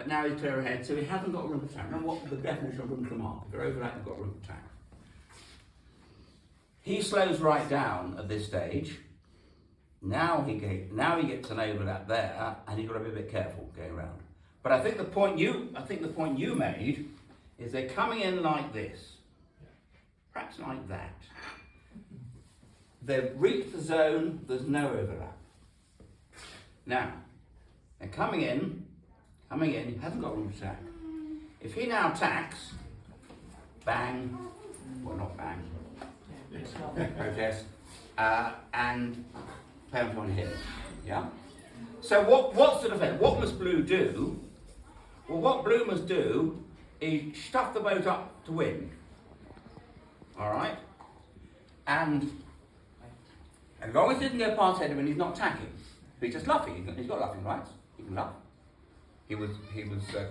But now he's clear ahead, so he hasn't got room to attack. Remember what the definition of room to mark. If you're over that, you've got room to attack. He slows right down at this stage. Now he gets an overlap there, and you've got to be a bit careful going around. But I think the point you made is they're coming in like this, perhaps like that. They've reached the zone. There's no overlap. Now they're coming in. He hasn't got room to attack. If he now attacks, bang, well not bang, protest, and penalty on him. Yeah. So what's the defence? What must Blue do? Well, what Blue must do is stuff the boat up to wind. All right. And as long as he doesn't go past head of him, he's not attacking. He's just luffing. He's got luffing rights. He can luff. He was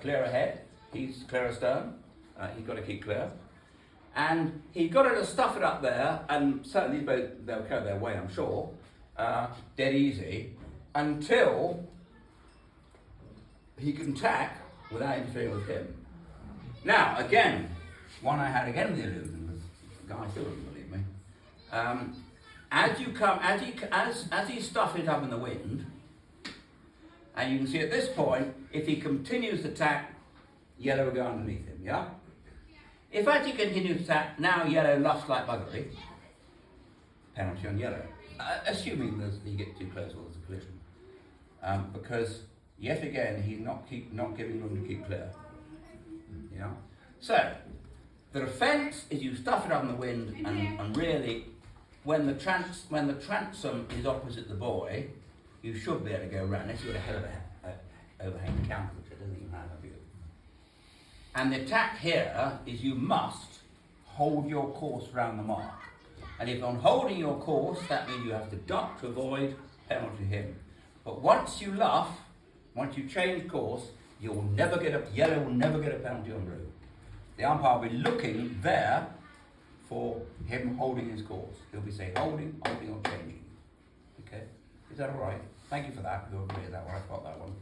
clear ahead. He's clear astern. He's got to keep clear. And he's got to stuff it up there, and certainly they'll carry their way, I'm sure, dead easy, until he can tack without interfering with him. Now, again, one I had again the illusion was the guy still doesn't believe me. As he stuffed it up in the wind, and you can see at this point, if he continues to tack, yellow will go underneath him, yeah? If as he continues to tack, now yellow luffs like buggery, penalty on yellow. Assuming he gets too close or there's a collision. Because, yet again, he's not giving room to keep clear. Yeah? So, the defence is you stuff it up in the wind, and really, when the transom is opposite the buoy, you should be able to go around. Unless you've got a hell of a overhang counter, which it doesn't even have a view. And the attack here is you must hold your course around the mark. And if on holding your course, that means you have to duck to avoid penalty him. But once you luff, once you change course, yellow will never get a penalty on blue. The umpire will be looking there for him holding his course. He'll be saying holding or changing. Okay? Is that all right? Thank you for that. You'll agree with that one. I've got that one.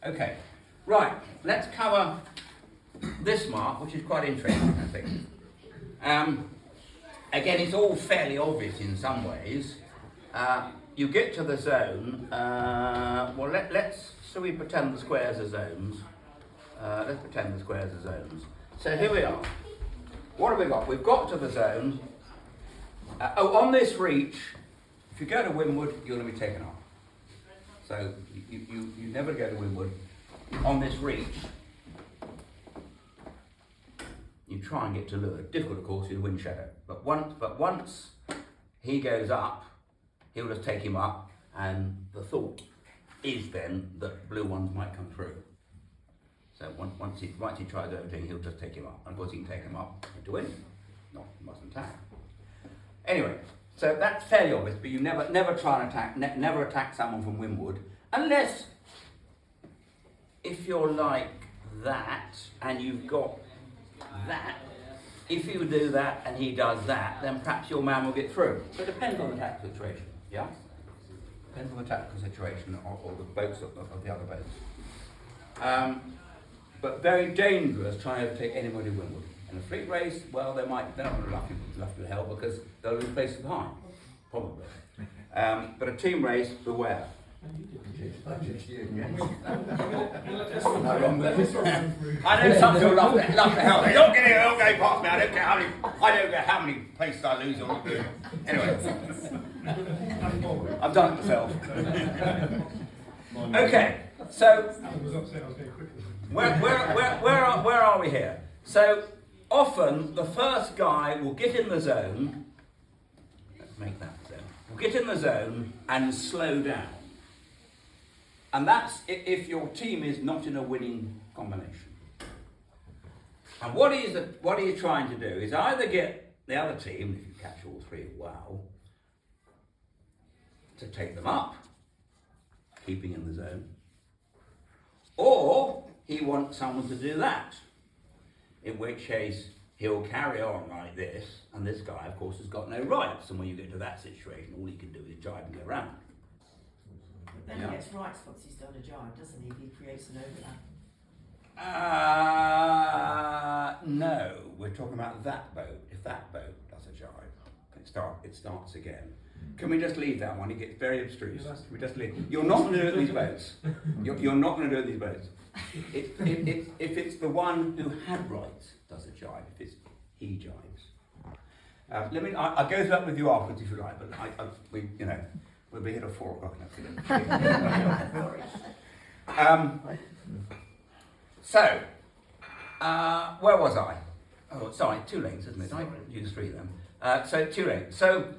Okay. Right. Let's cover this mark, which is quite interesting, I think. Again, it's all fairly obvious in some ways. You get to the zone. So we pretend the squares are zones. Let's pretend the squares are zones. So here we are. What have we got? We've got to the zone. On this reach, if you go to windward, you're going to be taken off. So you never go to windward. On this reach, you try and get to leeward. Difficult, of course, with wind shadow. But once he goes up, he'll just take him up, and the thought is then that blue ones might come through. So once he tries everything, he'll just take him up. And of course, he can take him up into wind. No, he mustn't attack. Anyway, so that's fairly obvious. But you never try and attack. Never attack someone from windward, unless if you're like that and you've got that. If you do that and he does that, then perhaps your man will get through. So it depends on the tactical situation. Yeah. Depends on the tactical situation or the boats of the other boats. But very dangerous trying to take anybody windward. In a fleet race, well, they're not going to luff you to hell because they'll lose places behind, probably. But a team race, beware. I know some people love the hell. They don't get it, they'll go past me. I don't care how many places I lose or do. Anyway, I've done it myself. Okay, so where are we here? So often the first guy will get in the zone. Let's make that zone. Will get in the zone and slow down. And that's if your team is not in a winning combination. And what he's trying to do is either get the other team, if you catch all three, wow, to take them up, keeping in the zone, or he wants someone to do that, in which case he'll carry on like this, and this guy, of course, has got no rights, and when you get to that situation, all he can do is jibe and go round. Then he gets rights once he's done a jibe, doesn't he? If he creates an overlap. No, we're talking about that boat. If that boat does a jibe, it starts again. Can we just leave that one? It gets very abstruse. Can we just leave? You're not going to do it with these boats. You're not going to do it with these boats. If it's the one who had rights does a jibe, if it's he jibes. I'll go through that with you afterwards if you like, but we'll be here till 4 o'clock now. Where was I? Oh, sorry, 2 lanes, isn't it? I use 3 of them. So 2 lanes. So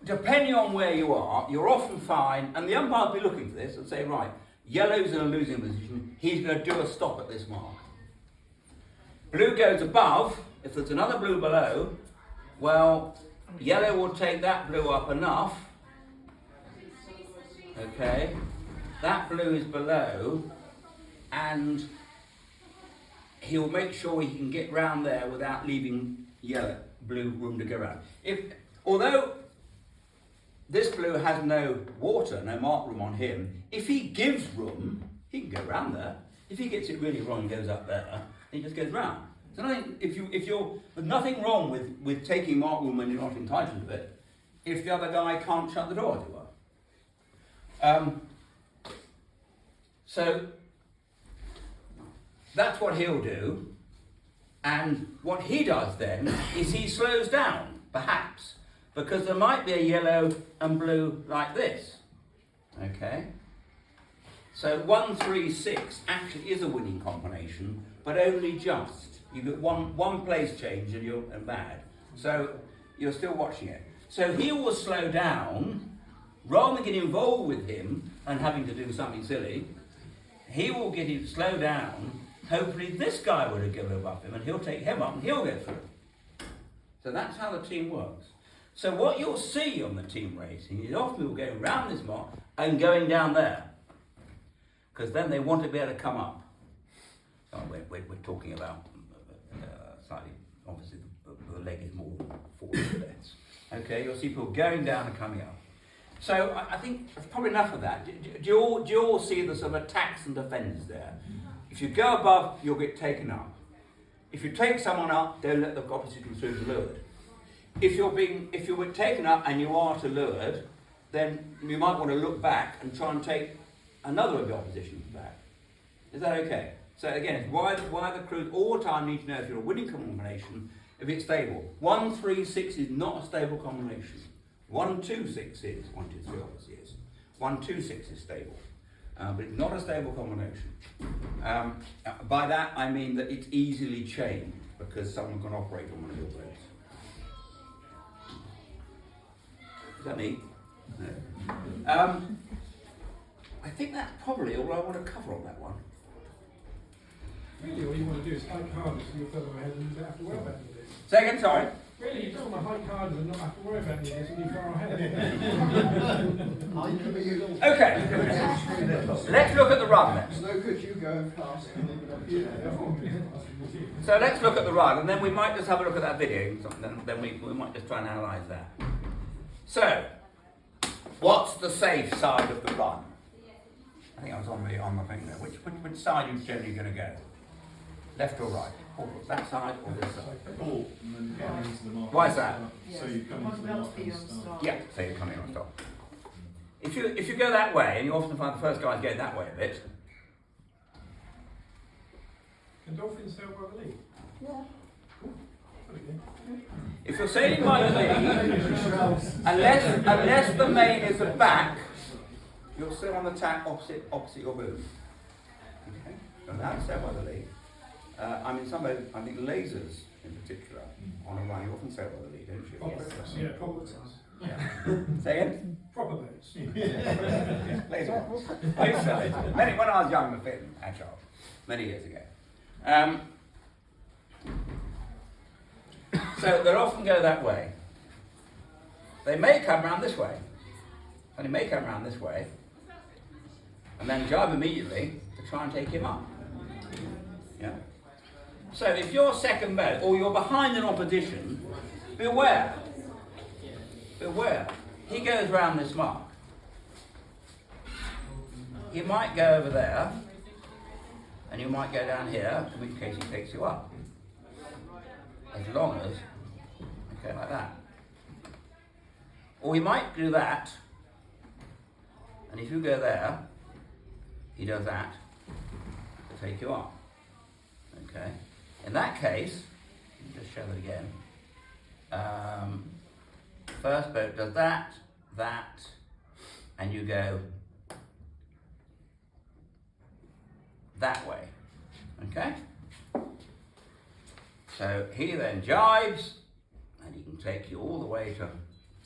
depending on where you are, you're often fine, and the umpire will be looking for this and say, right, yellow's in a losing position, he's going to do a stop at this mark. Blue goes above, if there's another blue below, well, yellow will take that blue up enough, okay, that blue is below, and he'll make sure he can get round there without leaving blue room to go round. Although this blue has no water, no mark room on him, if he gives room, he can go round there. If he gets it really wrong and goes up there, he just goes round. So there's nothing wrong with taking mark room when you're not entitled to it, if the other guy can't shut the door, as it were. So that's what he'll do, and what he does then is he slows down, perhaps, because there might be a yellow and blue like this, okay? So 1, 3, 6 actually is a winning combination, but only just. You get one place change and you're bad. So you're still watching it. So he will slow down, rather than get involved with him and having to do something silly, he will get him slow down. Hopefully this guy would have given above him and he'll take him up and he'll go through. So that's how the team works. So what you'll see on the team racing is often people going round this mark and going down there, because then they want to be able to come up. So we're talking about slightly, obviously the leg is more forward than this. Okay, you'll see people going down and coming up. So I think that's probably enough of that. Do you all see the sort of attacks and defences there? If you go above, you'll get taken up. If you take someone up, don't let the opposition through to leeward. If you were taken up and you are to leeward, then you might want to look back and try and take another of the opposition back. Is that okay? So again, why the crews all the time need to know if you're a winning combination, if it's stable. 1, 3, 6 is not a stable combination. 1, 2, 6 is. 1, 2, 3 obviously is. 1, 2, 6 is stable. But it's not a stable combination. By that I mean that it's easily chained because someone can operate on one of your boats. Is that me? No. I think that's probably all I want to cover on that one. Really, all you want to do is hike hard so you're further ahead and you don't have to worry about any of this. Say again, sorry? Really, you don't want to hike harder and not have to worry about any of this and you're far ahead. Okay. Let's look at the run then. It's no good you going fast and leaving up here. So let's look at the run, and then we might just have a look at that video, then we might just try and analyse that. So, what's the safe side of the run? I think I was on the thing there. Which side are you generally going to go? Left or right? Or that side or this side? Pull and then come into the mark. Why is that? So you come into the mark and start. Yeah, so you're coming on stop. If you go that way, and you often find the first guys going that way a bit. Can dolphins sail by the lead? Yeah. If you're sailing by the lead, unless the main is the back, you're still on the tack opposite your boom. Okay? And that's sail by the lead. I mean, I think lasers in particular, on a run, you often sail by the lead, don't you? Proper boats, yeah, proper boats. Yeah. Say again? Proper boats. Laser ones. I used to sail it. When I was young and fit and agile, many years ago. So they'll often go that way. They may come round this way. And they may come round this way. And then jibe immediately to try and take him up. Yeah. So if you're second boat or you're behind an opposition, beware. Beware. He goes round this mark. He might go over there. and you might go down here, in which case he takes you up. As long as, okay, like that. Or he might do that, and if you go there, he does that to take you up. Okay. In that case, let me just show it again. First boat does that, and you go that way. Okay? So he then jibes, and he can take you all the way to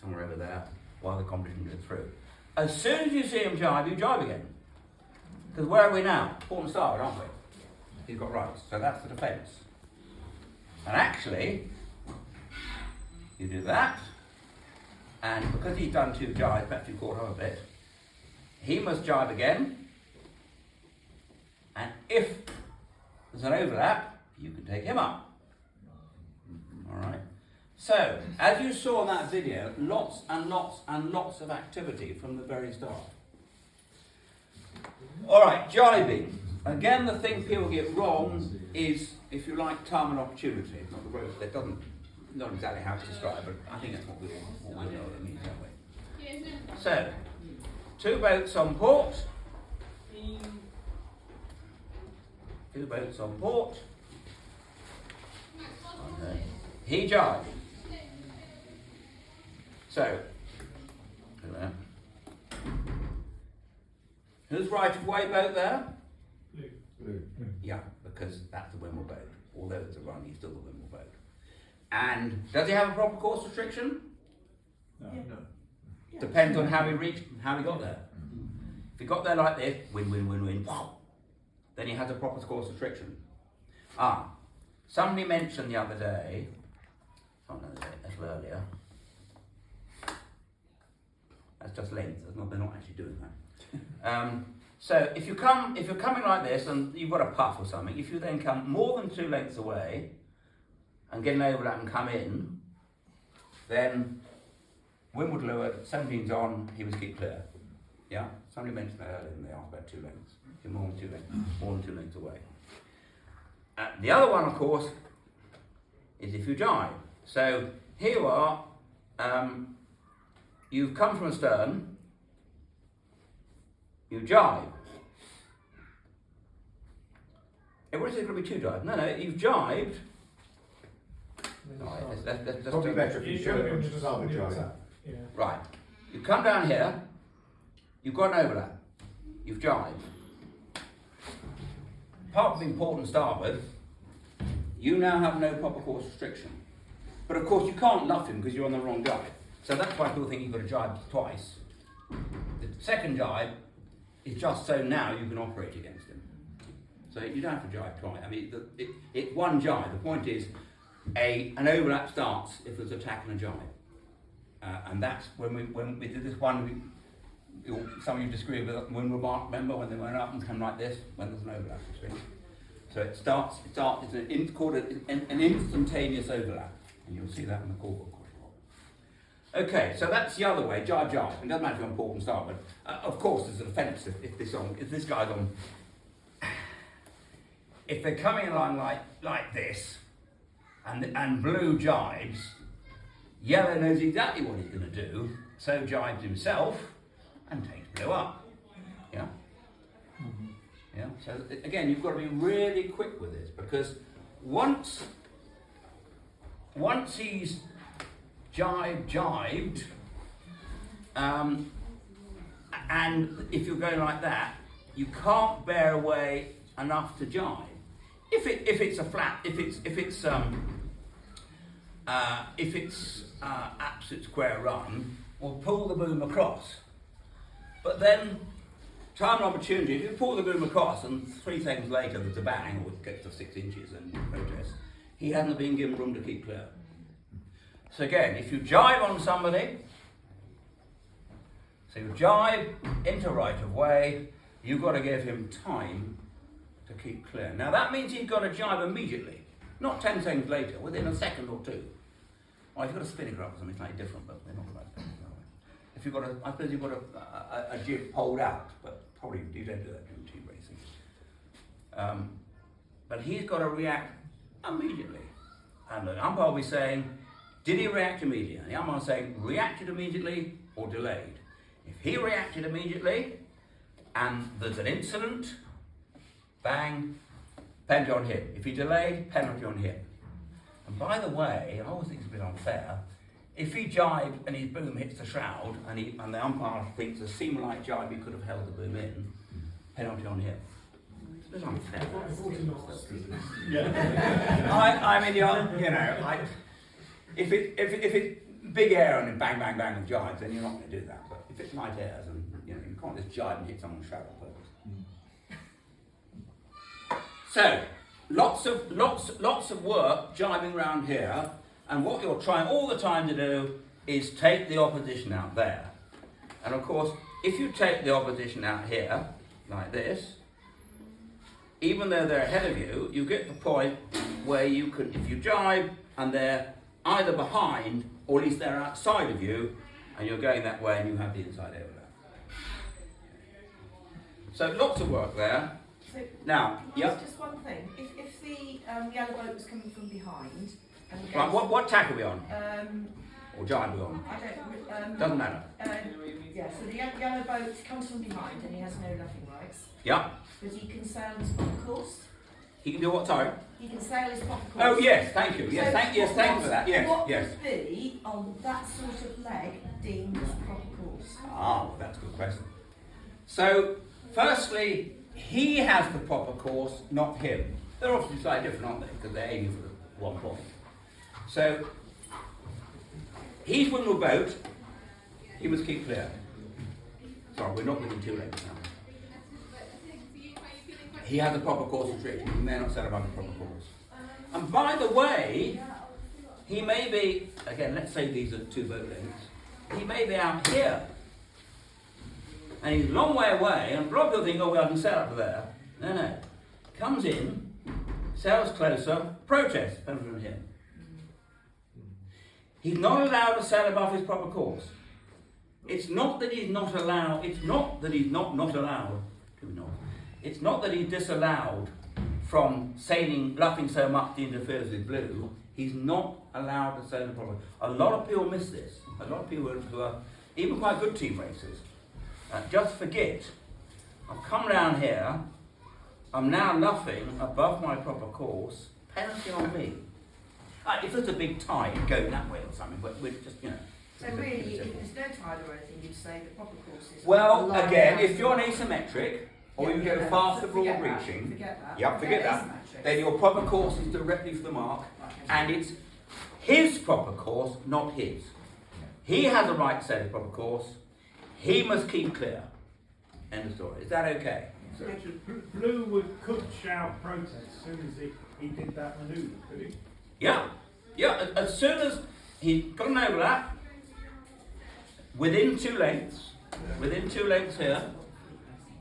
somewhere over there while the competition goes through. As soon as you see him jibe, you jibe again. Because where are we now? Port and starboard, aren't we? He's got rights, so that's the defence. And actually, you do that, and because he's done 2 jibes, perhaps you caught up a bit, he must jibe again, and if there's an overlap, you can take him up. Alright? So, as you saw in that video, lots and lots and lots of activity from the very start. Alright, jibing. Again, the thing people get wrong is, if you like, time and opportunity. Not the road, that doesn't, not exactly how it's described, but I think that's what we know what it means, don't we? So, 2 boats on port. 2 boats on port. Okay. He jibed. So, there. Who's right of way boat there? Blue. Yeah, because that's the windmill boat. Although it's a run, he's still the windmill boat. And does he have a proper course restriction? No. Depends on how he reached, how he got there. If he got there like this, win, then he has a proper course restriction. Somebody mentioned the other day, that's earlier. That's just length. They're not actually doing that. So if you're coming like this and you've got a puff or something, if you then come more than 2 lengths away and get an overlap and come in, then windward leeward, 17's on, he was keep clear. Yeah? Somebody mentioned that earlier and they asked about 2 lengths. If you're more than 2 lengths away. The other one, of course, is if you jibe. So here you are, you've come from astern, you jibe. Everyone says it's going to be 2 jibes. No, you've jibed. Right, let's Probably do better if you show it just start with driving. Yeah. Right, you come down here, you've got an overlap, you've jibed. Apart from being port and starboard, you now have no proper course restriction. But of course you can't luff him because you're on the wrong jibe. So that's why people think you've got to jibe twice. The second jibe is just so now you can operate against him. So you don't have to jibe twice. I mean, it's one jibe. The point is, an overlap starts if there's attack and a jibe. And that's when we did this one, some of you disagree with it, when remember when they went up and come like this, when there's an overlap between. So it's called an instantaneous overlap. And you'll see that in the core book. Okay, so that's the other way, jibe. It doesn't matter if you're on port and starboard. Of course, there's an offence if this guy's on. If they're coming along like this, and blue jibes, yellow knows exactly what he's going to do, so jibes himself and takes blue up. Yeah. Yeah. So again, you've got to be really quick with this because once he's jibed, and if you're going like that, you can't bear away enough to jibe. If it's a flat, if it's absolute square run, we'll pull the boom across. But then, time and opportunity, if you pull the boom across and 3 seconds later there's a bang, or it gets to 6 inches and you protest, he hasn't been given room to keep clear. So again, if you jibe on somebody, so you jibe into right of way, you've got to give him time to keep clear. Now that means you've got to jibe immediately, not 10 seconds later, within a second or 2. Or if you've got a spinning graph or something slightly different, but they're not about that. If you've got I suppose you've got a jib pulled out, but probably you don't do that during team racing. But he's got to react immediately. And the umpire will be saying, did he react immediately? And the umpire will say, reacted immediately or delayed. If he reacted immediately and there's an incident, bang, penalty on him. If he delayed, penalty on him. And by the way, I always think it's a bit unfair, if he jibed and his boom hits the shroud and the umpire thinks a seam-like jibe he could have held the boom in, penalty on him. It's a bit unfair. I mean, if it's big air and then bang, bang, bang and jibes, then you're not going to do that. But if it's light airs and you can't just jibe and hit someone's shroud on purpose. So, lots of work jibing around here, and what you're trying all the time to do is take the opposition out there. And of course, if you take the opposition out here, like this, even though they're ahead of you, you get the point where you can, if you jibe and they're either behind or at least they're outside of you, and you're going that way and you have the inside over there. So lots of work there. So, now, yeah. Just one thing. If the yellow boat was coming from behind, and Right, what tack are we on? Or jibe are we on? I don't. Doesn't matter. Yeah. So the yellow boat comes from behind, and he has no luffing rights. Yeah. But he can sail his proper course. He can do what? Sorry. He can sail his proper course. Oh yes, thank you. Yes, So thank you for that. Yes, what yes. would be on that sort of leg deemed as proper course? Ah, well, that's a good question. So, firstly, he has the proper course, not him. They're obviously slightly different, aren't they? Because they're aiming for the one point. So, he's winning the boat. He must keep clear. Sorry, we're not winning two legs now. He has the proper course of treatment. He may not set above the proper course. And by the way, he may be, again, let's say these are two boat lengths. He may be out here. And he's a long way away, and a lot of people think, oh, well, I can sail up to there. No. Comes in, sails closer, protests, penalty on him. He's not allowed to sail above his proper course. It's not that he's not allowed, it's not that he's not allowed, it's not that he's disallowed from sailing, luffing so much he interferes with blue. He's not allowed to sail the proper. A lot of people miss this. A lot of people who are even quite good team racers just forget. I've come down here, I'm now luffing above my proper course, penalty on me. If there's a big tide going that way or something, but we're just, So really, if there's no tide or anything, you'd say the proper course is. well, again, if you're an asymmetric, or you go faster broad reaching, forget that. Then your proper course is directly for the mark, and it's his proper course, not his. He has a right to set his proper course. He must keep clear. End of story. Is that okay? Blue could shout protest as soon as he did that manoeuvre, could he? Yeah. As soon as he got an overlap, within two lengths here,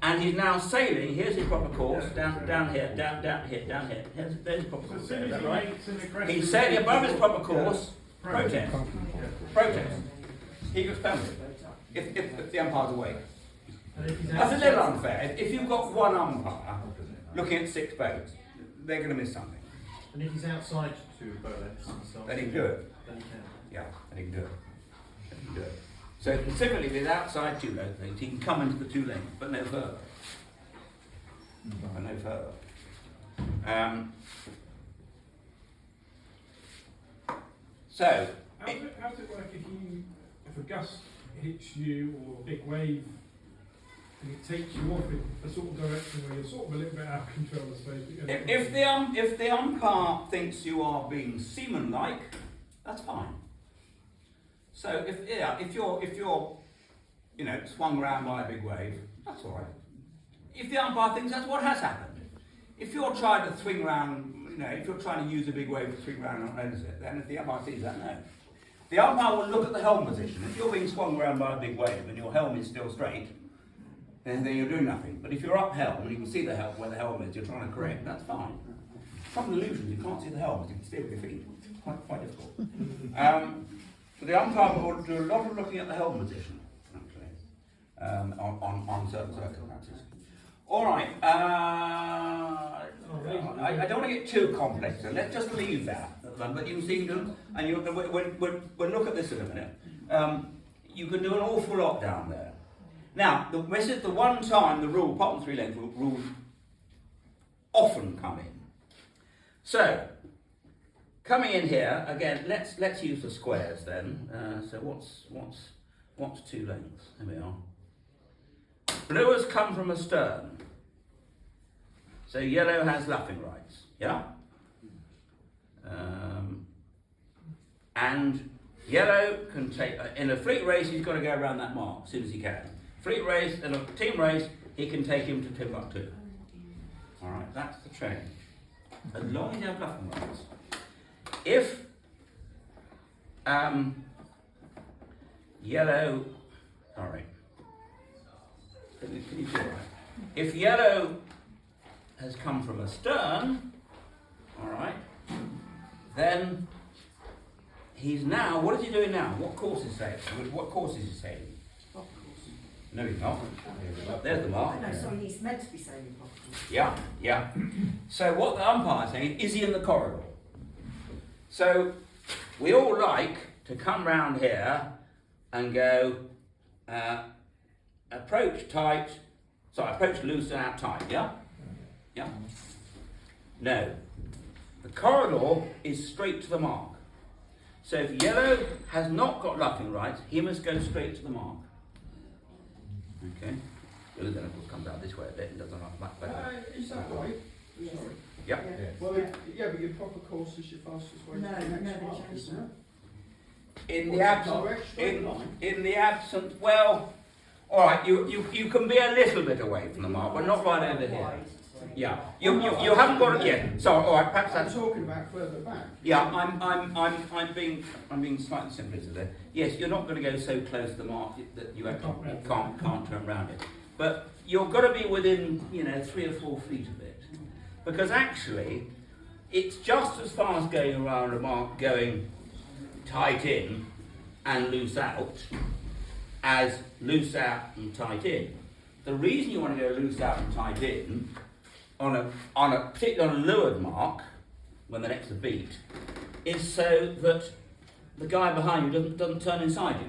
and he's now sailing. Here's his proper course, down here. There's his proper course. As soon as Is that he right? makes an aggressive He's sailing above his proper course. Protest. He gets penalty if the umpire's away. That's a little unfair. If you've got one umpire looking at six boats, they're going to miss something. And if he's outside two boat lengths and stuff, Then he can do it. then he can. Yeah, then he can do it. So specifically, if he's outside two lengths, he can come into the two lengths, but no further. But no further. So, How does it work if a gust hits you or a big wave and it takes you off in a sort of direction where you're sort of a little bit out of control, I suppose? if the umpire thinks you are being seaman-like, that's fine. So if you're swung around by a big wave, that's all right. If the umpire thinks that's what has happened, if you're trying to swing around, if you're trying to use a big wave to swing around and owns it, then if the umpire sees that, no. The umpire will look at the helm position. If you're being swung around by a big wave and your helm is still straight, then you're doing nothing. But if you're up helm and you can see the helm where the helm is, you're trying to correct, that's fine. Some illusions, you can't see the helm, you can steer with your feet. It's quite difficult. So the umpire will do a lot of looking at the helm position, actually, on certain circumstances. All right. I don't want to get too complex, so let's just leave that. But you can see them, and we'll look at this in a minute. You can do an awful lot down there. Now, this is the one time the rule, apart from 3 length rules, often come in. So, coming in here again, let's use the squares then. So what's 2 lengths? There we are. Blue has come from astern, so yellow has luffing rights. Yeah. And yellow can take in a fleet race. He's got to go around that mark as soon as he can. Fleet race and a team race, he can take him to Timbuktu. All right, that's the change. As long as you have luffing rights. If yellow, sorry, can you see that? If yellow has come from astern, all right, then he's now, what is he doing now? What course is he? What course is he sailing? No, he's not. There's the mark. No, sorry, he's meant to be sailing properly. Yeah. So what the umpire is saying is he in the corridor? So we all like to come round here and go approach tight, approach loose and out tight, yeah? Yeah? No. The corridor is straight to the mark. So if yellow has not got luffing rights, he must go straight to the mark. Okay? Blue then of course comes out this way a bit and doesn't have much better. Is that right? Sorry. Yeah. Well, yeah, but your proper course is your fastest way. No, to the next they mark, changed isn't that. it? In the What's absence, direct straight line? in the absence, well, all right, you can be a little bit away from the mark, but not right over here. Yeah, you haven't got it yet. So, all right, perhaps I'm that's. talking about further back. Yeah, I'm being slightly simplistic there. Yes, you're not going to go so close to the mark that you actually can't turn around it, but you've got to be within 3 or 4 feet of it, because actually, it's just as fast going around a mark going tight in and loose out as loose out and tight in. The reason you want to go loose out and tight in particularly on a leeward mark, when the next beat, is so that the guy behind you doesn't turn inside you.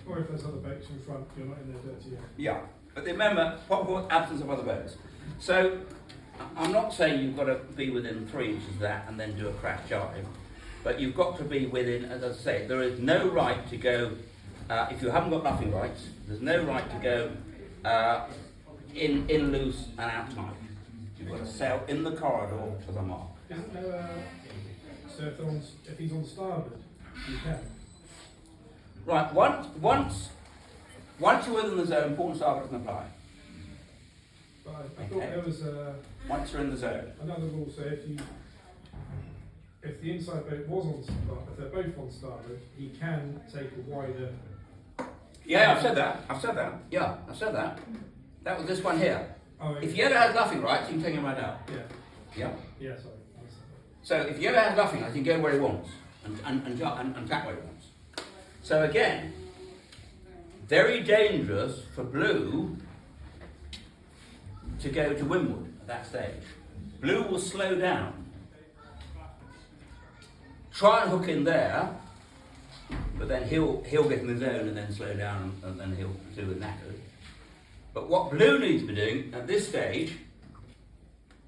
Or if there's other boats in front, you're not in there dirty yet. Yeah, but remember, what absence of other boats. So, I'm not saying you've got to be within 3 inches of that and then do a crash jive, but you've got to be within, as I say, there is no right to go, if you haven't got luffing rights, there's no right to go in loose and out tight. You've got to sail in the corridor to the mark. Isn't there so if he's on starboard, you can? Right, once you're within the zone, port and starboard doesn't apply. But I thought there was Once you're in the zone. another rule, so if the inside boat was on starboard, if they're both on starboard, he can take a wider. Yeah, I've said that. Yeah, I've said that. That was this one here. Oh, If yellow has luffing rights, you can take him right out. yeah, Yeah. yeah, sorry. So if yellow has luffing rights, he can go where he wants and tack where he wants. So again, very dangerous for blue to go to windward at that stage. Blue will slow down. Try and hook in there, but then he'll get in the zone and then slow down and then he'll do the knackered. But what blue needs to be doing at this stage,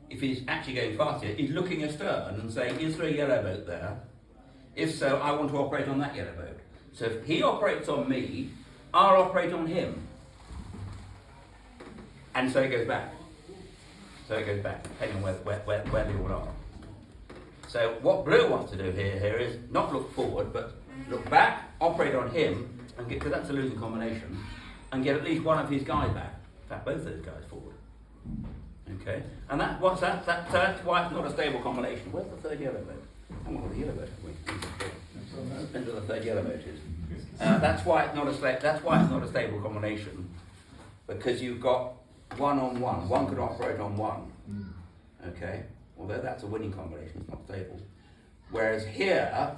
if he's actually going fast here, is looking astern and saying, is there a yellow boat there? If so, I want to operate on that yellow boat. So if he operates on me, I'll operate on him. And so it goes back. Depending on where they all are. So what blue wants to do here is not look forward, but look back, operate on him, and get, because that's a losing combination, and get at least one of his guys back. In fact, both of those guys forward. Okay? And that's why it's not a stable combination. Where's the third yellow boat? I haven't got the yellow boat, have we? Depends what the third yellow boat is. That's why it's not a stable combination, because you've got one on one. One could operate on one. Okay? Although that's a winning combination, it's not stable. Whereas here,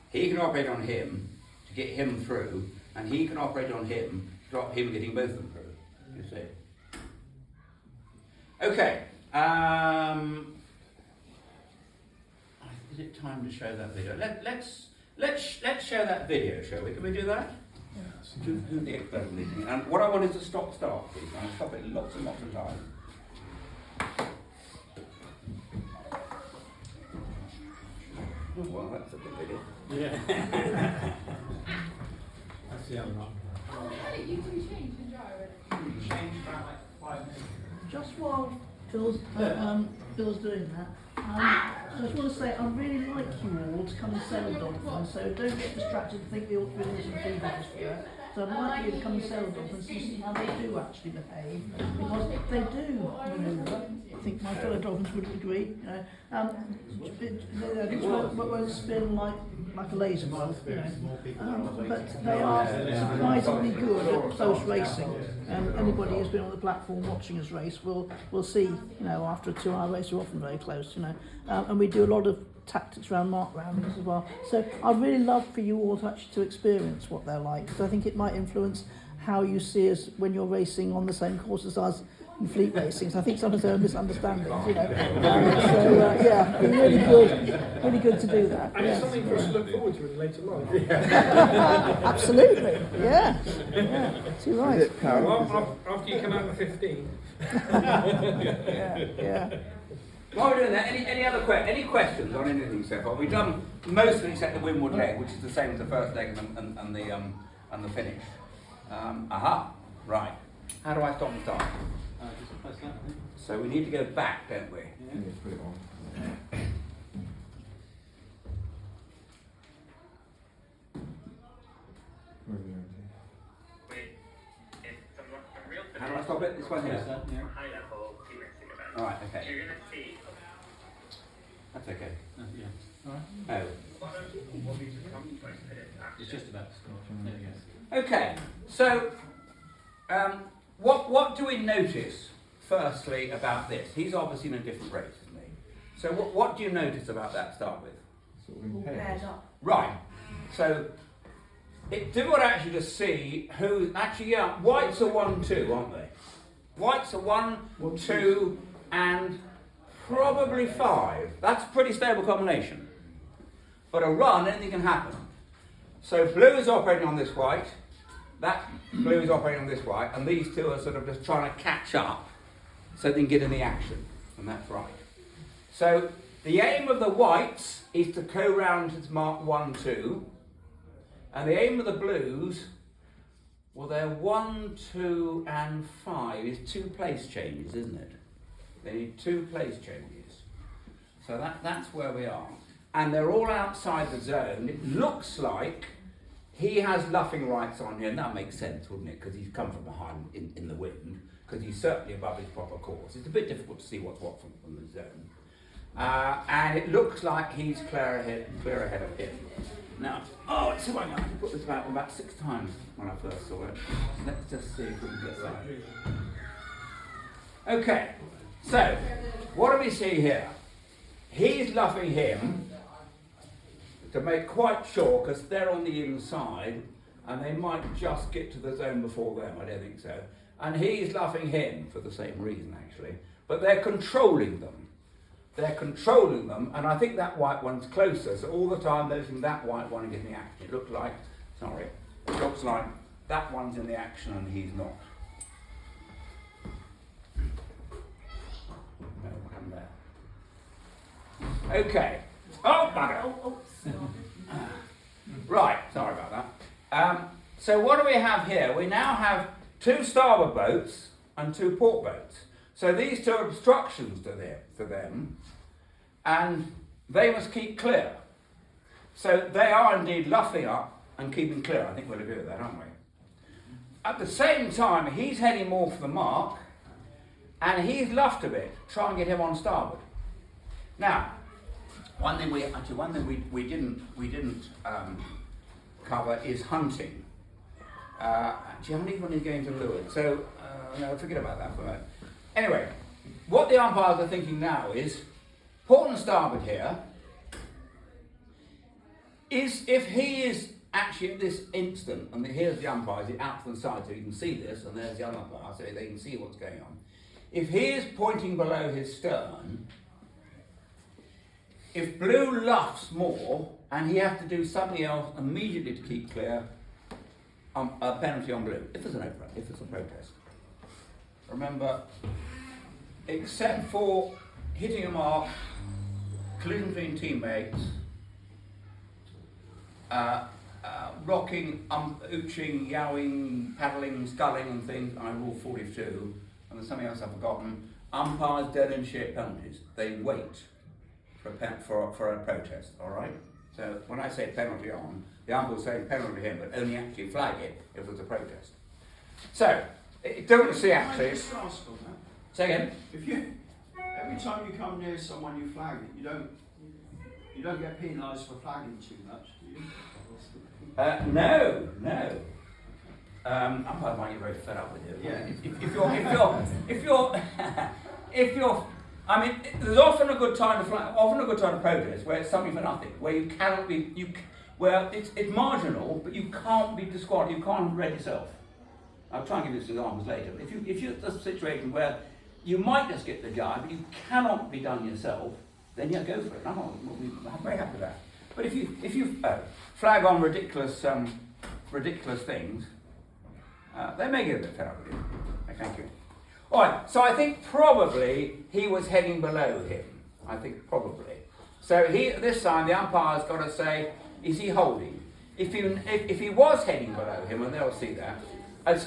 he can operate on him to get him through, and he can operate on him to stop him getting both of them through. You see? Okay. Is it time to show that video? Let's show that video, shall we? Can we do that? Do the experiment meeting. And what I want is a stop-start, please. I'll stop it lots and lots of times. Oh, well, that's a good video. Yeah. That's the other one. You can change the gyro. Change about like 5 minutes. Just while Phil's doing that, so I just want to say I really like you all to come and sail dolphins, so don't get distracted and think we ought to be doing some feedback for it. So I'd like you to come and sail dolphins and see how they do actually behave, because they do manoeuvre. I think my fellow dolphins would agree. They won't spin like a laser bulb, but they are surprisingly good at close racing. And anybody who's been on the platform watching us race will see, after a 2-hour race, we're often very close, and we do a lot of tactics around mark roundings as well. So I'd really love for you all to experience what they're like, because I think it might influence how you see us when you're racing on the same course as us in fleet racing. So I think sometimes there are misunderstandings, yeah, really good to do that. And it's something for us to look forward to in later life. Absolutely, yeah, you're right. Well, after you come out with 15. yeah. While we're doing that, any other any questions on anything so far? We've done mostly except the windward leg, which is the same as the first leg and the finish. Right. How do I stop and start? Just press that, I think. So we need to go back, don't we? Yeah. Put it on. How do I stop it? This one Press here. that, yeah. high level theoretic event. All right. Okay. You're going to see That's okay. Yeah. All right. Oh. one of what we become most fit in It's just about to start. There we go. Okay. So, what do we notice firstly about this? He's obviously in a different race, isn't he? So what do you notice about that to start with? Sort of All impaired. paired up. Right. So it's difficult actually to see who actually. Yeah, whites are 1-2, aren't they? Whites are 1, 2, and probably 5. That's a pretty stable combination. But a run, anything can happen. So blue is operating on this white. That blue is operating on this white, and these two are sort of just trying to catch up so they can get in the action, and that's right. So the aim of the whites is to go round to mark 1, 2, and the aim of the blues, well, they're 1, 2, and 5 is 2 place changes, isn't it? They need 2 place changes. So that's where we are. And they're all outside the zone. It looks like he has luffing rights on here, and that makes sense, wouldn't it? Because he's come from behind in the wind, because he's certainly above his proper course. It's a bit difficult to see what's what from the zone. And it looks like he's clear ahead of him. Now, let's see what I can put this about 6 times when I first saw it. Let's just see if we can get that. Okay, so what do we see here? He's luffing him to make quite sure, because they're on the inside and they might just get to the zone before them. I don't think so. And he's luffing him for the same reason, actually. But they're controlling them. They're controlling them, and I think that white one's closer. So all the time those in that white one are getting the action. It looks like that one's in the action and he's not. No, come there. Okay. Oh, bugger. Right, sorry about that. So what do we have here? We now have 2 starboard boats and 2 port boats. So these 2 are obstructions to them, and they must keep clear. So they are indeed luffing up and keeping clear. I think we'll agree with that, aren't we? At the same time, he's heading more for the mark, and he's luffed a bit, try and get him on starboard. Now, one thing we didn't cover is hunting. Actually, hunting when he's going to leeward. So no, forget about that for a moment. Anyway, what the umpires are thinking now is, port and starboard here, is if he is actually at this instant, and here's the umpires out to the side so you can see this, and there's the other umpire so they can see what's going on. if he is pointing below his stern, if blue luffs more and he has to do something else immediately to keep clear, a penalty on blue, if there's a protest. Remember, except for hitting a mark, collision between teammates, rocking, ooching, yowing, paddling, sculling and things, I rule 42, and there's something else I've forgotten, umpires don't initiate penalties. They wait for a protest, alright? So when I say penalty on, the umpire will say penalty him, but only actually flag it if there's a protest. So, don't see actually. Can I just ask on that? Say again? If you, every time you come near someone you flag it, you don't get penalised for flagging too much, do you? No. Umpires might get very fed up with you. Yeah. If you're, I mean, there's often a good time to protest where it's something for nothing, where you cannot be, where it's marginal, but you can't be disqualified, you can't read yourself. I'll try and give you some examples later. But if you're in a situation where you might just get the jibe, but you cannot be done yourself, then yeah, go for it. I'm very happy with that. But if you flag on ridiculous things, they may get a bit fed up with you. Thank you. All right. So I think probably he was heading below him. I think probably. So this time the umpire's got to say, is he holding? If he was heading below him, and they'll see that.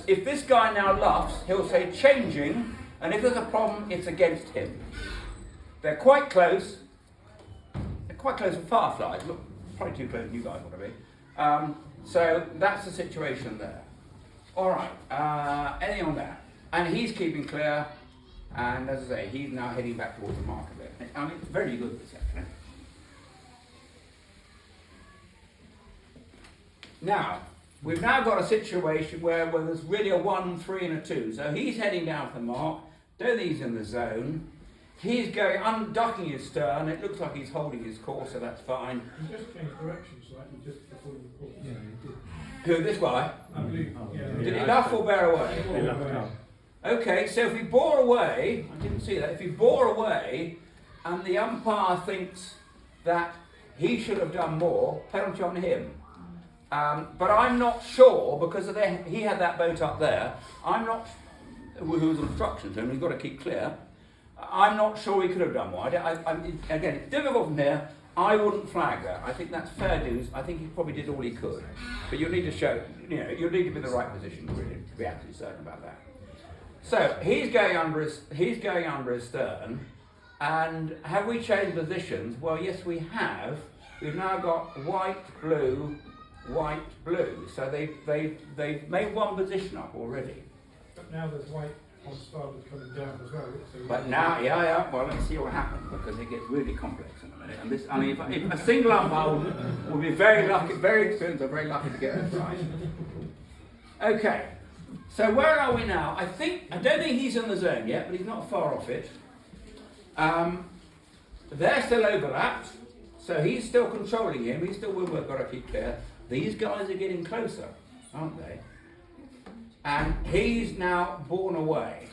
If this guy now luffs, he'll say changing, and if there's a problem, it's against him. They're quite close. They're quite close with fireflies. Look, probably too close than you guys want to be. So that's the situation there. All right. Anything on that? And he's keeping clear, and as I say, he's now heading back towards the mark a bit. I mean, it's very good this actually. Now, we've now got a situation where there's really a 1, 3 and a 2. So he's heading down for the mark. Don't think he's in the zone. He's going, unducking his stern. It looks like he's holding his course, so that's fine. You just changed direction slightly just before you caught. Yeah, you did. Who, this guy? I believe, Did he luff or bear away? Okay, so if he bore away, I didn't see that, if he bore away and the umpire thinks that he should have done more, penalty on him. But I'm not sure, because he had that boat up there, I'm not, who was instruction to him, he's got to keep clear, I'm not sure he could have done more. Again, it's difficult from here, I wouldn't flag that. I think that's fair dues. I think he probably did all he could. But you'll need to show, you'll need to be in the right position really, to be absolutely certain about that. So he's going under his stern, and have we changed positions? Well, yes, we have. We've now got white, blue. So they've made one position up already. But now there's white on starboard coming down as well. So But now, yeah. Well, let's see what happens because it gets really complex in a minute. And this, I mean, if a single umpire will be very lucky, very experienced, or very lucky to get it right. Okay. So where are we now? I don't think he's in the zone yet, but he's not far off it. They're still overlapped, so he's still controlling him. He's still with got to keep clear. These guys are getting closer, aren't they? And he's now borne away.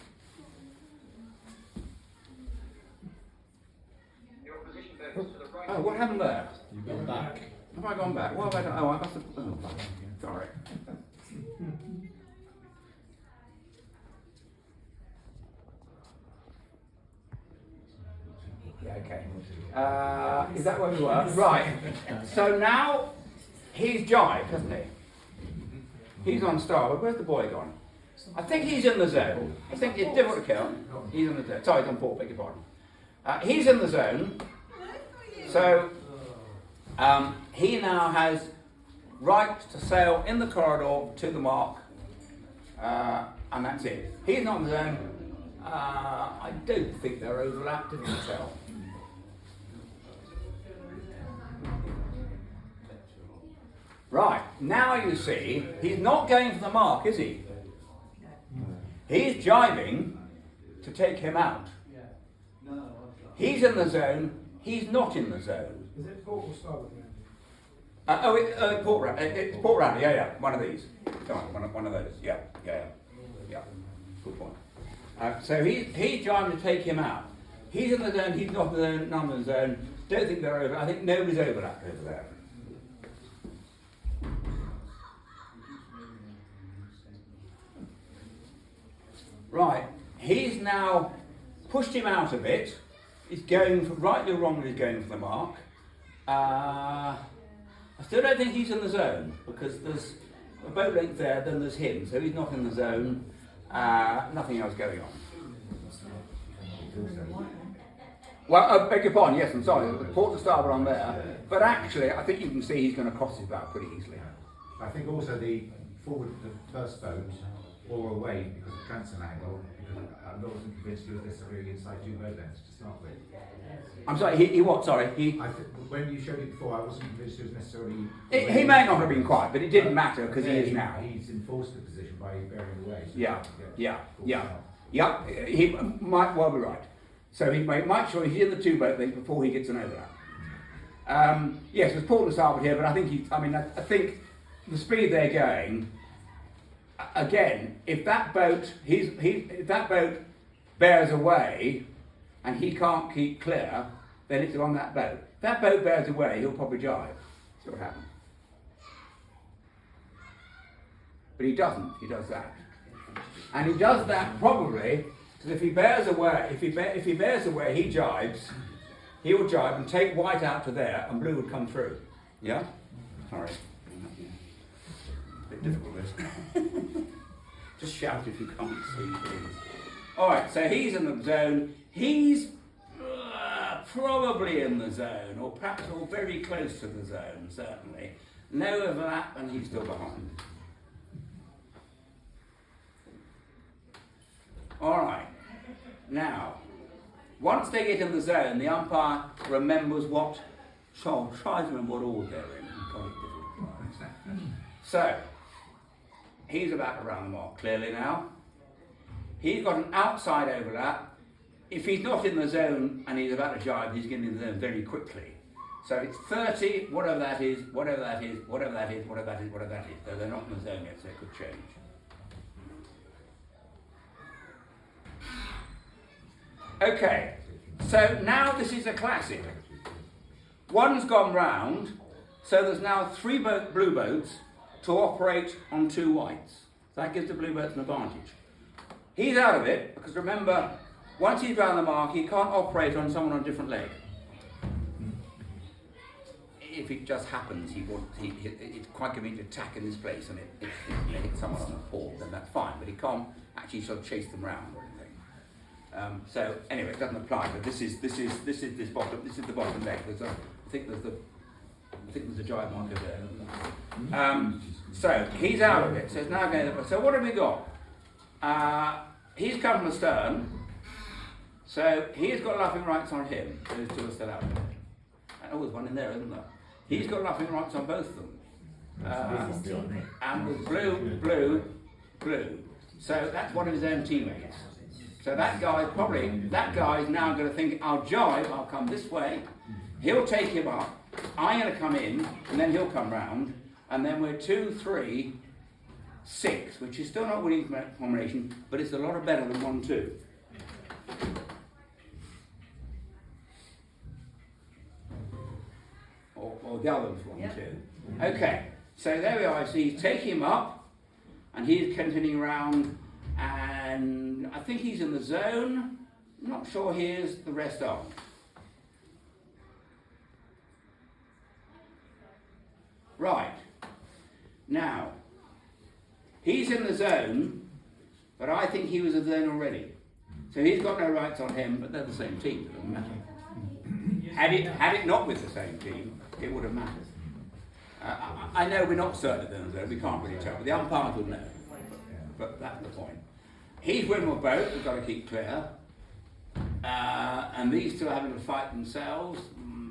Your position there is to the right. Oh, what happened there? You've gone back. Have I gone back? What have I done? Oh, I must have. Oh, sorry. Yeah, okay. Is that where we were? Right. So now he's jived, hasn't he? He's on starboard. Where's the boy gone? I think he's in the zone. I think it's difficult to count. He's in the zone. Sorry, he's on port, beg your pardon. He's in the zone. So he now has right to sail in the corridor to the mark. And that's it. He's not in the zone. I don't think they're overlapped, didn't you tell? Right, now you see, he's not going for the mark, is he? He's jiving to take him out. He's in the zone, he's not in the zone. is it port or starboard? Port round. It's port round, yeah. One of these. Come on, one of those. Yeah. Good point. So he's trying to take him out. He's in the zone, he's not in the zone, none in the zone. Don't think they're over. I think nobody's overlapped over there. Right, he's now pushed him out a bit. He's going for, rightly or wrongly, he's going for the mark. I still don't think he's in the zone because there's a boat length there, then there's him, so he's not in the zone. Nothing else going on. Well, I beg your pardon, yes, I'm sorry, the port to starboard on there, but actually I think you can see he's going to cross his bow pretty easily. I think also the first boat bore away because of transfer angle, because I wasn't convinced he was necessarily inside 2 boat lengths to start with. I'm sorry, he what, sorry? When you showed it before, I wasn't convinced he was necessarily... He may not have been quite, but it didn't matter because he is now. He's enforced the position by bearing away. So Yeah, he might well be right. So he might sure he's in the 2 boat length before he gets an overlap. Yes, there's port to starboard here, but I think I think the speed they're going, again, if that boat bears away and he can't keep clear, then it's on that boat. If that boat bears away, he'll probably jibe. See what happens. But he doesn't. He does that, and he does that probably because if he bears away, he jibes. He will jibe and take white out to there, and blue would come through. Yeah. Sorry. Bit difficult this. Just shout if you can't see, please. All right. So he's in the zone. He's probably in the zone, or perhaps or very close to the zone. Certainly, no overlap, and he's still behind. All right. Now, once they get in the zone, the umpire remembers what. Tries to remember what order they're in. So, he's about to round the mark clearly now. He's got an outside overlap. If he's not in the zone and he's about to jibe, he's getting in the zone very quickly. So it's 30, whatever that is, whatever that is, whatever that is, whatever that is, whatever that is. Though they're not in the zone yet, so it could change. Okay, so now this is a classic. One's gone round, so there's now 3 blue boats to operate on 2 whites. That gives the blue boats an advantage. He's out of it, because remember, once he's round the mark, he can't operate on someone on a different leg. If it just happens, it's quite convenient to tack in this place and it hits someone on the port, then that's fine, but he can't actually sort of chase them round or anything. So anyway, it doesn't apply. But this is the bottom leg. I think there's a jibe marker there. So he's out of it. So it's now going. So what have we got? He's come from the stern. So he's got luffing rights on him. Those 2 are still out there. And there's one in there, isn't there? He's got luffing rights on both of them. And with blue. So that's one of his own teammates. So that guy's now going to think, I'll jibe, I'll come this way, he'll take him up, I'm going to come in, and then he'll come round, and then we're 2, 3, 6, which is still not winning combination, but it's a lot better than 1, 2. Or the other was 1, 2. Okay, so there we are. So he's taking him up, and he's continuing round, and I think he's in the zone. I'm not sure here's the rest of. Right. Now, he's in the zone, but I think he was in the zone already. So he's got no rights on him, but they're the same team, it doesn't matter. Had it not with the same team, it would have mattered. I know we're not certain they're in the zone, we can't really tell, but the umpires would know. But that's the point. He's winning a boat, we've got to keep clear. And these 2 are having to fight themselves,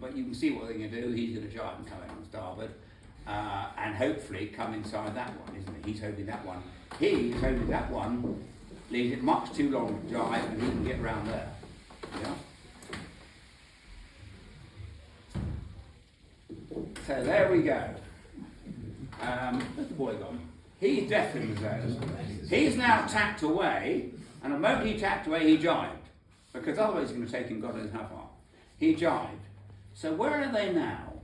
but you can see what they're going to do. He's going to jibe and come in on starboard. And hopefully come inside that one, isn't he? He's hoping that one. He's hoping that one leaves it much too long to jibe and he can get round there. Yeah? So there we go. Where's the boy gone? He's definitely in the zone. He's now tacked away, And the moment he tapped away, he jived. Because otherwise it's going to take him God knows how far. He jived. So where are they now?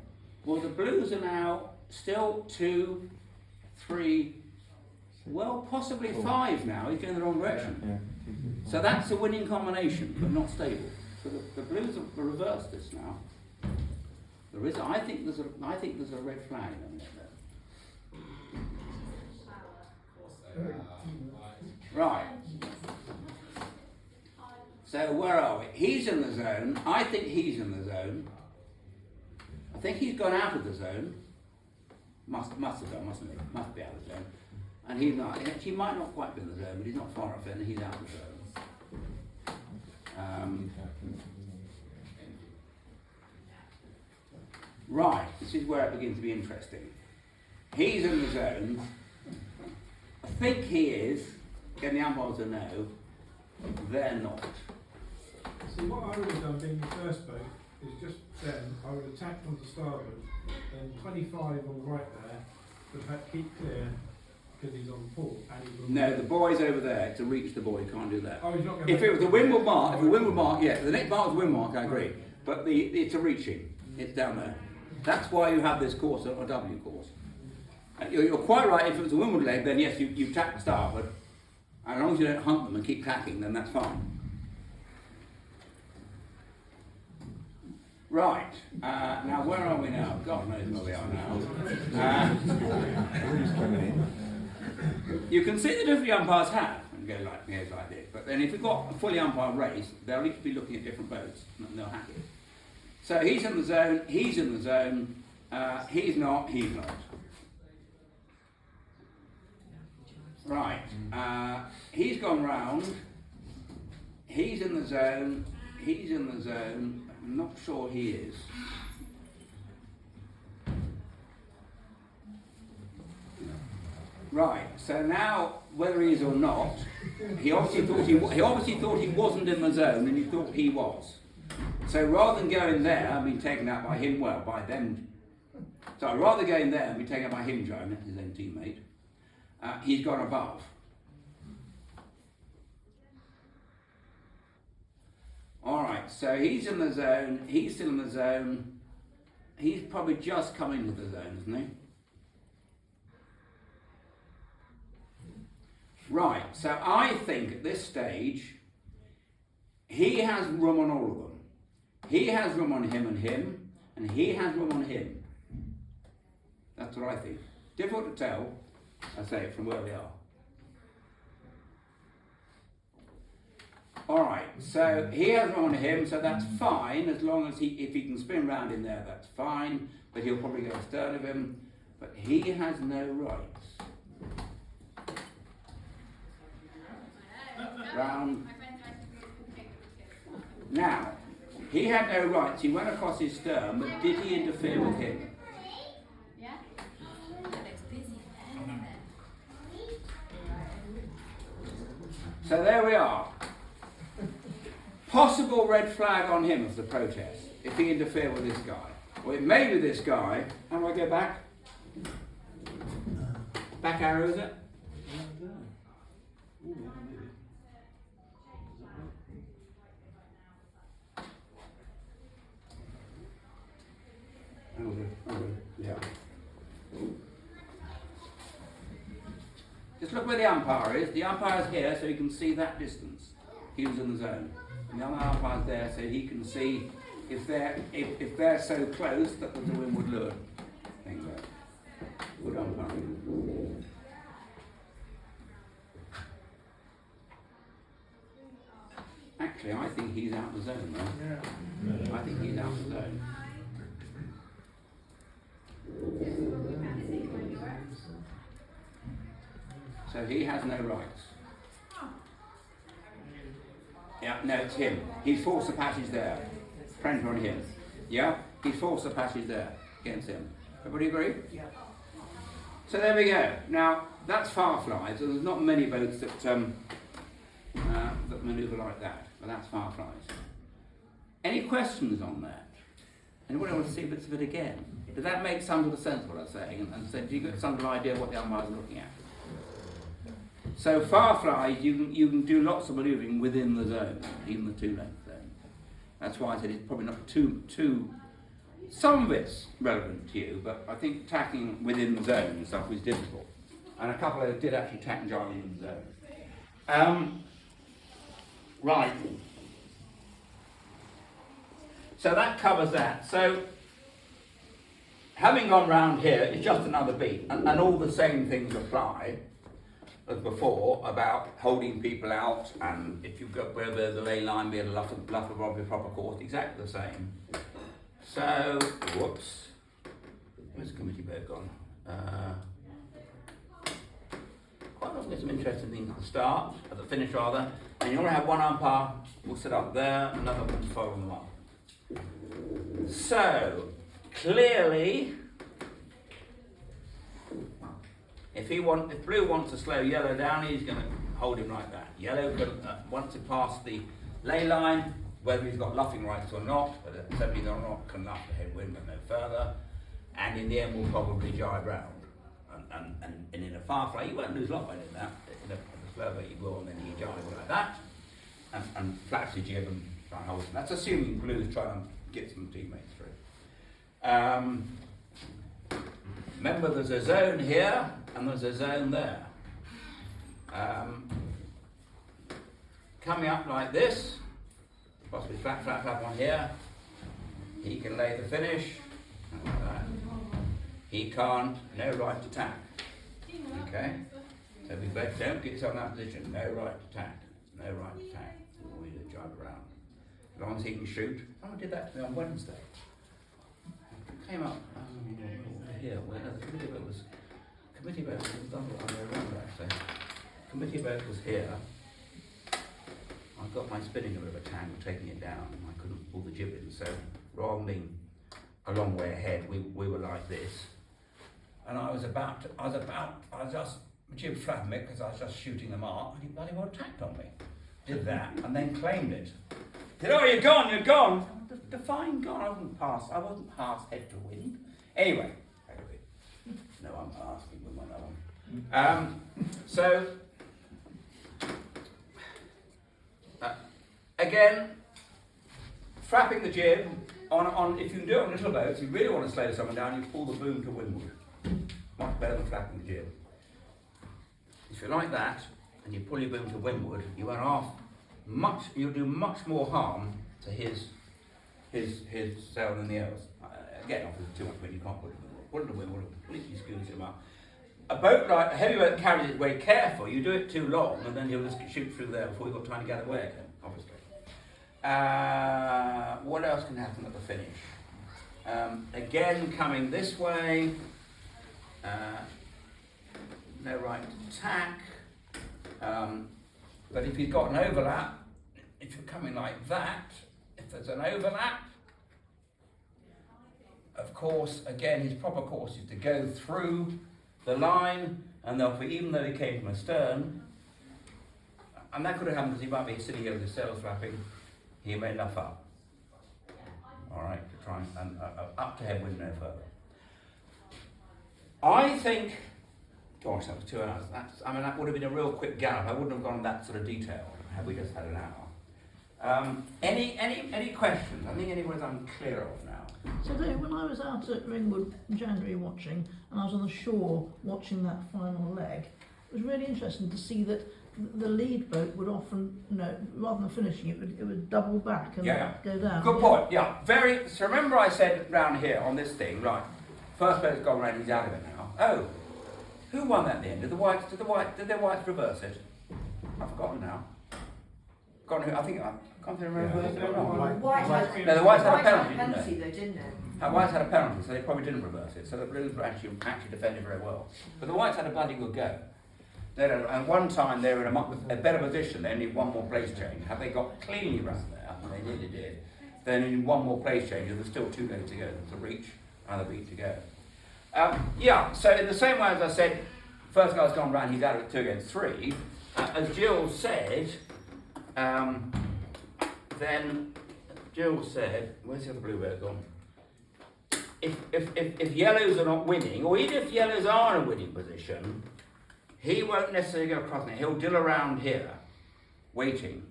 Well, the Blues are now still 2, 3, well, possibly 5 now. He's going in the wrong direction. So that's a winning combination, but not stable. So the Blues have reversed this now. There is, I think there's a red flag on there. Right. So where are we? He's in the zone. I think he's in the zone. I think he's gone out of the zone. Must have done, mustn't he? Must be out of the zone. And he's not. He might not quite be in the zone, but he's not far off it, and he's out of the zone. Right, this is where it begins to be interesting. He's in the zone. I think he is. Getting the umpires to know, they're not. See, what I would have done being the first boat is just then, I would have tacked onto starboard, and 25 on the right there, but that keep clear, because he's on port, and he's on No, the boy's over there. To reach the boy, you can't do that. Oh, he's not going If it was the windward mark, yeah, the next mark is wind mark, I agree. But it's a reaching. It's down there. That's why you have this course, a W course. You're quite right. If it was a windward leg, then yes, you tack the starboard. And as long as you don't hunt them and keep tacking, then that's fine. Right. Now, where are we now? God knows where we are now. You can see the different umpires have and goes like this. But then if you've got a fully umpired race, they'll each be looking at different boats and they'll hack it. So he's in the zone, he's in the zone, he's not. Right, he's gone round, he's in the zone, I'm not sure he is. Right, so now, whether he is or not, he obviously thought he wasn't in the zone and he thought he was. So rather than going there and being taken out by him, well, by them, so rather than going there and being taken out by him, Joe, his own teammate, he's gone above. Alright, so he's in the zone, he's still in the zone, he's probably just come into the zone, isn't he? Right, so I think at this stage, he has room on all of them. He has room on him, and he has room on him. That's what I think. Difficult to tell, I say, from where we are. Alright, so he has room on him, so that's fine, as long as if he can spin round in there, that's fine, but he'll probably go astern of him, but he has no rights. Round. Now, he had no rights, he went across his stern, but did he interfere with him? Yeah? So there we are. Possible red flag on him of the protest, if he interfered with this guy. Or it may be this guy. How do I go back? Back arrow, is it? Yeah. Just look where the umpire is. The umpire's here, so you can see that distance. He was in the zone. And the other umpire's there, so he can see if they're so close that the wind would lure things out. Good umpiring. Actually, I think he's out of the zone, though. Yeah. I think he's out of the zone. So he has no rights. Yeah, no, it's him. He's forced the passage there. Friend on him. Yeah? He's forced the passage there against him. Everybody agree? Yeah. So there we go. Now, that's Fireflies. There's not many boats that that manoeuvre like that, but that's Fireflies. Any questions on that? Anybody want to see bits of it again? Does that make some sort of sense what I'm saying? And so do you get some sort of idea what the umpires are looking at? So far flies, you can do lots of manoeuvring within the zone, even the 2-length zone. That's why I said it's probably not too. Some of it's relevant to you, but I think tacking within the zone and stuff is difficult. And a couple of us did actually tack and jive within the zone. Right. So that covers that. So having gone round here, it's just another beat, and all the same things apply as before about holding people out, and if you've got where the ley line be a luff of proper course, exactly the same. So, whoops, where's the committee boat gone? Quite often there's some interesting things at the start, at the finish rather, and you want to have one umpire, we'll sit up there, another one follow them up. So, clearly, if blue wants to slow yellow down, he's going to hold him like that. Yellow can, once it passes the ley line, whether he's got luffing rights or not, whether 70s or not, can luff the headwind and no further. And in the end, we'll probably jibe round. And in a far fly, you won't lose a lot by doing that. In a slow boat, you will, and then you jibe like that, and flaps the jib and try and hold him. That's assuming blue's trying to get some teammates through. Remember, there's a zone here and there's a zone there. Coming up like this, possibly flat one here. He can lay the finish. Like that. He can't, no right to tack. Okay? So we both don't get yourself in that position. No right to tack. No right to tack. All we do is drive around. As long as he can shoot. Someone did that to me on Wednesday. Came up here, where the committee boat was done the other way around actually. Committee boat was here. I got my spinning a bit of a tangle taking it down, and I couldn't pull the jib in, so rather than being a long way ahead, we were like this. And I was just jib flattened it because I was just shooting the mark, and he bloody well tacked on me. Did that, and then claimed it. Said, oh, you're gone. Define gone. I wasn't past head to wind. Anyway, no, I'm asking with my own. So, again, frapping the jib on if you can do it on little boats, you really want to slow someone down, you pull the boom to windward. Much better than flapping the jib. If you're like that and you pull your boom to windward, you'll do much more harm to his sail than the others. Again, obviously too much wind, you can't put it in the wind. Put it in the wind will completely scoot him up. A heavy boat that carries it very careful, you do it too long and then he'll just shoot through there before you've got time to get away again, obviously. What else can happen at the finish? Again, coming this way, no right to tack. But if you've got an overlap, if you're coming like that, if there's an overlap, of course, again, his proper course is to go through the line, and therefore, even though he came from astern, and that could have happened because he might be sitting here with his sails flapping, he may luff up. All right, to try and up to headwind no further. I think, gosh, that was 2 hours. That would have been a real quick gallop. I wouldn't have gone into that sort of detail had we just had an hour. Any questions? I think anyone's unclear of now. So Dave, when I was out at Ringwood in January watching, and I was on the shore watching that final leg, it was really interesting to see that the lead boat would often, rather than finishing it would double back and go down. Good point. Yeah, so remember I said round here on this thing, right? First boat's gone round, he's out of it now. Oh, who won that in the end? Did the whites reverse it? I've forgotten now. I can't remember who it was. The whites had a penalty, didn't they? The whites had a penalty, so they probably didn't reverse it. So the blues were actually defended very well. But the whites had a bloody good go. And one time they were in a better position. They only one more place change. Had they got cleanly round there, and they nearly did, then in one more place change, there was still 2 legs to go. There was a reach, another beat to go. So in the same way as I said, first guy's gone round, he's out of it 2 against 3. As Jill said, where's the other blue bird gone? If yellows are not winning, or even if yellows are in a winning position, he won't necessarily go across there. He'll dill around here, waiting.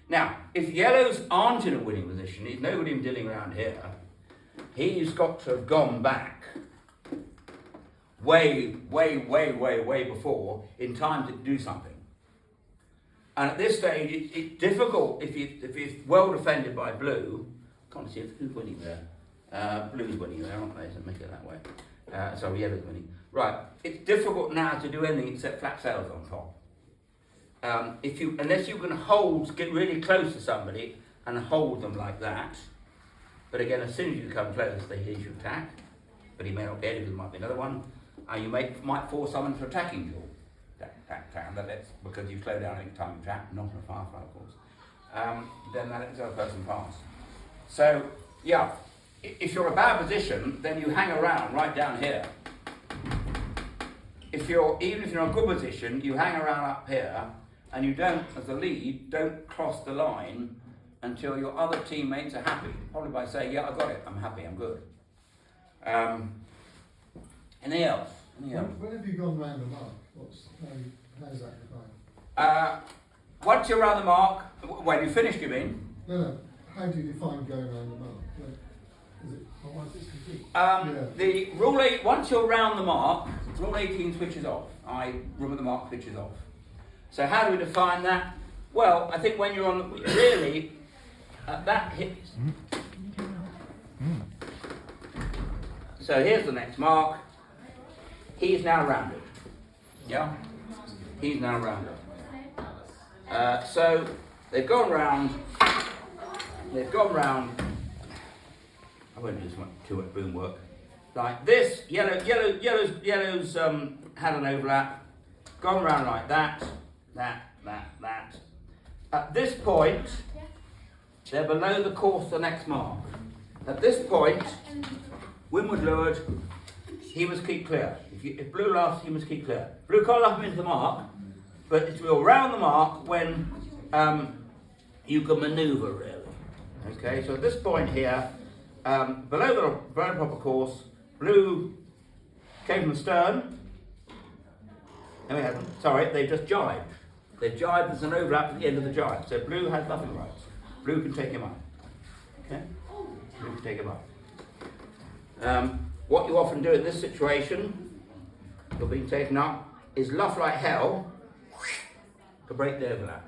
Now, if yellows aren't in a winning position, he's no good in dilling around here. He's got to have gone back way before in time to do something. And at this stage, it's difficult if it's well defended by blue. Can't see who's winning there. Blue's winning there, aren't they? So make it that way. Sorry, yellow's winning. Right. It's difficult now to do anything except flat sails on top. Unless you can get really close to somebody and hold them like that. But again, as soon as you come close, they hear you attack. But he may not get it, there might be another one. And you might force someone to attacking duel. Attack, that's because you slow down each time you attack, not in a firefly, of course. Then that lets the other person pass. So, yeah, if you're in a bad position, then you hang around right down here. Even if you're in a good position, you hang around up here, and you don't, as the lead, don't cross the line until your other teammates are happy. Probably by saying, yeah, I got it, I'm happy, I'm good. Anything else? When have you gone round the mark? How's that defined? Once you're around the mark, when you finished, you mean? No. How do you define going around the mark? Is it? Once it's complete. The rule 8, once you're around the mark, rule 18 switches off. Room at the mark switches off. So how do we define that? Well, I think when you're on, really, that hits. So here's the next mark. He's now rounded. Yeah? He's now rounded. So they've gone round. I won't do this one too much boom work. Like this, yellows had an overlap. Gone round like that. At this point, they're below the course the next mark. At this point, windward leeward, he must keep clear. If blue laughs, he must keep clear. Blue can't laugh him into the mark, but it's around the mark when you can manoeuvre really. Okay, so at this point here, below the proper course, blue came from the stern. No, he hasn't. Sorry, they just jibed. They jibed, there's an overlap at the end of the jibe. So blue has nothing rights. Blue can take him up. Okay? Blue can take him up. What you often do in this situation, you're being taken up, is luff like hell to break the overlap.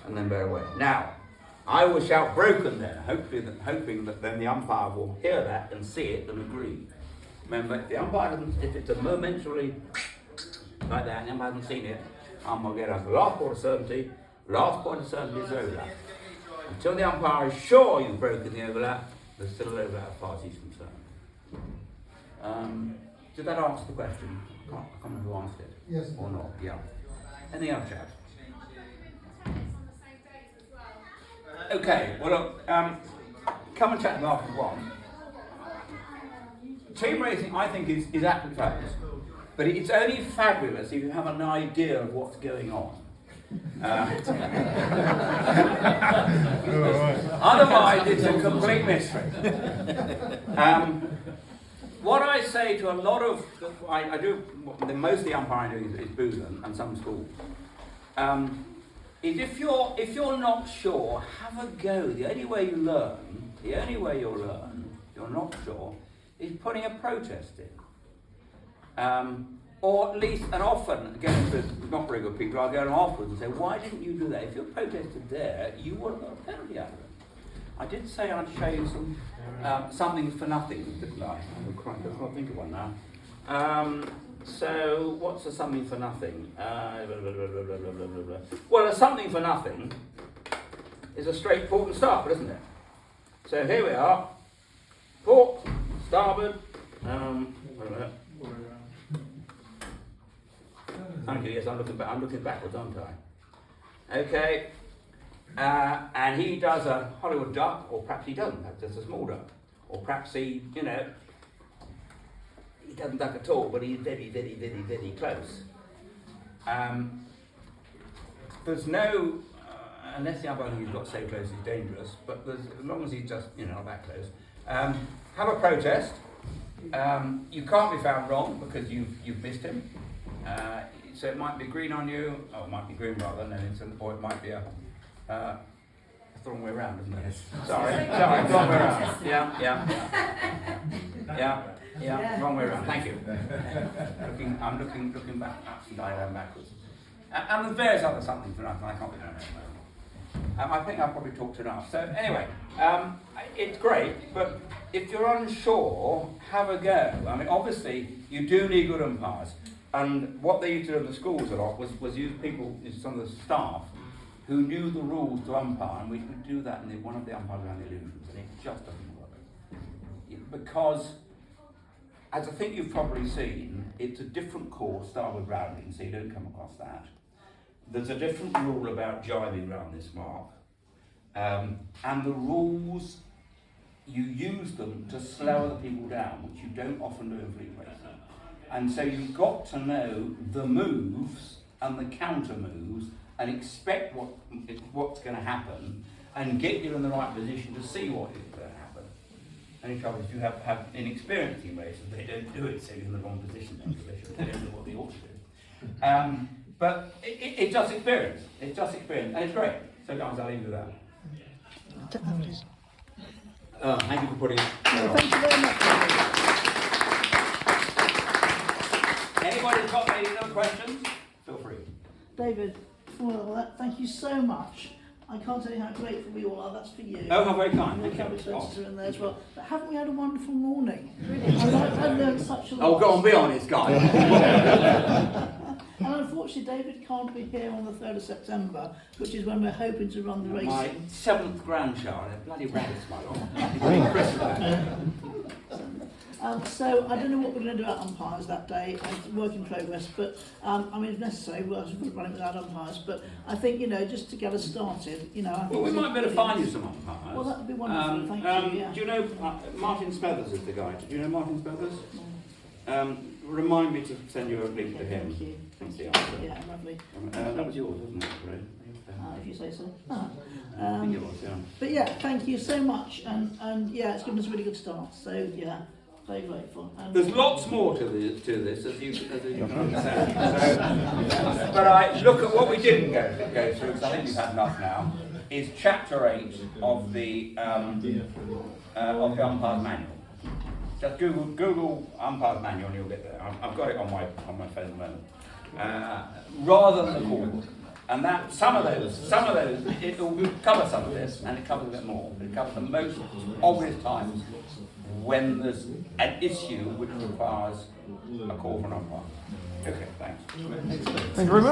And then bear away. Now, I will shout broken there, hoping that then the umpire will hear that and see it and agree. Remember, if the umpire doesn't, if it's a momentarily like that and the umpire hasn't seen it, umpire will get us last point of certainty is overlap. Until the umpire is sure you've broken the overlap, there's still an overlap as far as he's concerned. Did that answer the question? I can't remember who answered it. Yes. Or not, yeah. Anything else, Chad? Okay, well look, come and chat to me after one. Team racing, I think, is absolutely fabulous. But it's only fabulous if you have an idea of what's going on. Otherwise, it's a complete mystery. What I say to a lot of, I do, most of the umpiring I do is booze and some schools, is if you're not sure, have a go. The only way you'll learn, if you're not sure, is putting a protest in. Or at least, and often, again, with not very good people, I'll go afterwards and say, why didn't you do that? If you protested there, you would have got a penalty out of it. I did say I'd show you some something for nothing, didn't I? Oh, Christ, I can't think of one now. So, what's a something for nothing? Well, a something for nothing is a straight port and starboard, isn't it? So here we are. Port, starboard, wait a minute. Yes, I'm looking backwards, aren't I? Okay. And he does a Hollywood duck, or perhaps he doesn't, perhaps just a small duck. Or perhaps he doesn't duck at all, but he's very, very, very, very close. There's no, unless the umpire he's got so close he's dangerous, but as long as he's just, not that close. Have a protest. You can't be found wrong because you've missed him. so it might be green on you, oh, it might be green rather, no, or it might be it's the wrong way around, isn't it? Sorry, wrong way around. Yeah, wrong way around. Thank you. I'm looking back, upside down, backwards. And there's various other somethings, but I can't remember. I think I've probably talked enough. So anyway, it's great, but if you're unsure, have a go. I mean, obviously, you do need good umpires. And what they used to do in the schools a lot was use people, some of the staff, who knew the rules to umpire, and we would do that, and one of the umpires around the illusions, and it just doesn't work. Because, as I think you've probably seen, it's a different course, starboard rounding, so you don't come across that. There's a different rule about jiving round this mark, and the rules, you use them to slow other people down, which you don't often do in fleet racing. And so you've got to know the moves and the counter moves and expect what's going to happen and get you in the right position to see what is going to happen. And in trouble is you have inexperienced team racers, they don't do it, so you're in the wrong position, they don't know what they ought to do. But it's just experience, and it's great. So guys, I'll leave you with that. Thank you for putting it. Thank you very much. Anybody's got any other questions? Feel free. David, for all that, thank you so much. I can't tell you how grateful we all are. That's for you. Oh, how very kind. And the Thank you. services are in there as well. But haven't we had a wonderful morning? I've learned such a lot. Oh, go on, be honest, guys. And unfortunately, David can't be here on the 3rd of September, which is when we're hoping to run the My racing. 7th grandchild, a bloody rabbit's my lot. So I don't know what we're going to do about umpires that day. It's a work in progress, but I mean, if necessary, we'll run it without umpires. But I think, just to get us started, I think Well, we might be able to find you some umpires. Well, that would be wonderful. Thank you. Yeah. Do you know Martin Smethers is the guy? Do you know Martin Smethers? Remind me to send you a link to him. Thank you. Thanks, Yeah, lovely. that was yours, wasn't it? Right? If you say so. I think it was, yeah. But yeah, thank you so much, and yeah, it's given us a really good start. So yeah, very grateful. And there's lots more to this, as you can understand. So, but I look at what we didn't go through, because I think we've had enough now. Is Chapter 8 of the umpire's manual. Just Google umpire's manual, and you'll get there. I've got it on my phone at the moment. Rather than the core book. And that some of those, it will cover some of this, and it covers a bit more. It covers the most obvious times when there's an issue which requires a call from an umpire. Okay, thanks. Thank you very much.